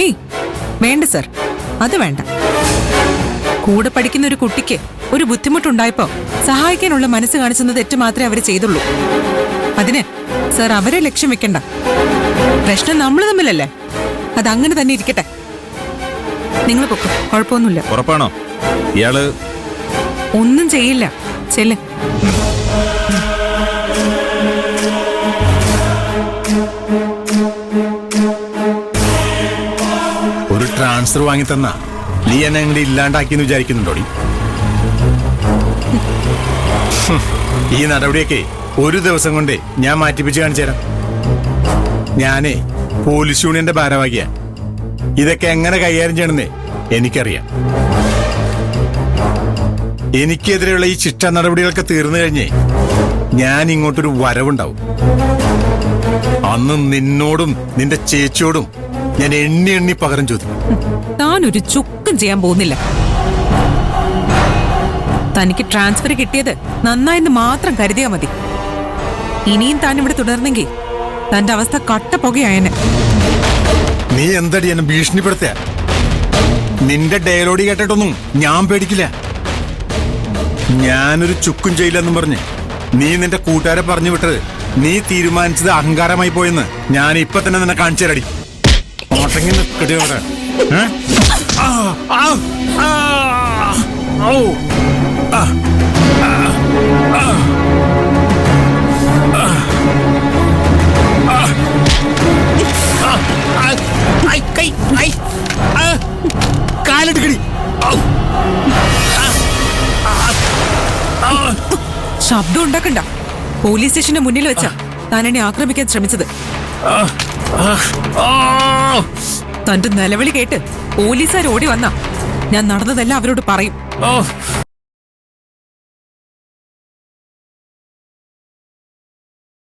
ഏയ് വേണ്ട സർ, അത് വേണ്ട. കൂടെ പഠിക്കുന്ന ഒരു കുട്ടിക്ക് ഒരു ബുദ്ധിമുട്ടുണ്ടായപ്പോ സഹായിക്കാനുള്ള മനസ്സ് കാണിച്ചെന്ന് തെറ്റ് മാത്രമേ അവര് ചെയ്തുള്ളൂ. അതിന് സർ അവരെ ലക്ഷ്യം വെക്കണ്ട. പ്രശ്നം നമ്മൾ തമ്മിലല്ലേ, അതങ്ങനെ തന്നെ ഇരിക്കട്ടെ. നിങ്ങൾ പൊക്കോ, കുഴപ്പമൊന്നുമില്ല. ഉറപ്പാണോ? ഇയാള് ഒന്നും ചെയ്യില്ല. ചെല്ല്. ഒരു ട്രാൻസ്ഫർ വാങ്ങി തന്ന നീ എന്നെ അങ്ങോട്ട് ഇല്ലാണ്ടാക്കിയെന്ന് വിചാരിക്കുന്നുണ്ടോടി? ഈ നടപടിയൊക്കെ ഒരു ദിവസം കൊണ്ടേ ഞാൻ മാറ്റിപ്പിച്ച് കാണിച്ചു തരാം. ഞാനേ പോലീസ് യൂണിയന്റെ ഭാരവാഹിയ. ഇതൊക്കെ എങ്ങനെ കൈകാര്യം ചെയ്യണമെന്നേ എനിക്കറിയാം. എനിക്കെതിരെയുള്ള ഈ ശിക്ഷ നടപടികളൊക്കെ തീർന്നു കഴിഞ്ഞേ ഞാൻ ഇങ്ങോട്ടൊരു വരവുണ്ടാവും. അന്ന് നിന്നോടും നിന്റെ ചേച്ചിയോടും ഞാൻ എണ്ണി എണ്ണി പകരം ചോദിക്കും. താനൊരു ചുക്കും ചെയ്യാൻ പോകുന്നില്ല. തനിക്ക് ട്രാൻസ്ഫർ കിട്ടിയത് നന്നായെന്ന് മാത്രം കരുതിയാ മതി. ഇനിയും താൻ ഇവിടെ തുടർന്നെങ്കിൽ തന്റെ അവസ്ഥ കട്ടപ്പുകയായനെ. നീ എന്തടി എന്നെ ഭീഷണിപ്പെടുത്തിയ? നിന്റെ ഡയലോഡി കേട്ടിട്ടൊന്നും ഞാൻ പേടിക്കില്ല. ഞാനൊരു ചുക്കും ചെയ്യില്ലെന്നും പറഞ്ഞ് നീ നിന്റെ കൂട്ടുകാരെ പറഞ്ഞു വിട്ടത് നീ തീരുമാനിച്ചത് അഹങ്കാരമായി പോയെന്ന് ഞാൻ ഇപ്പൊ തന്നെ നിന്നെ കാണിച്ചു തരടി. കാലെടുക്കടി. ശബ്ദം ഉണ്ടാക്കണ്ട. പോലീസ് സ്റ്റേഷന്റെ മുന്നിൽ വെച്ചാ താൻ എന്നെ ആക്രമിക്കാൻ ശ്രമിച്ചത്. തന്റെ നിലവിളി കേട്ട് പോലീസുകാർ ഓടി വന്നാ ഞാൻ നടന്നതെല്ലാം അവരോട് പറയും.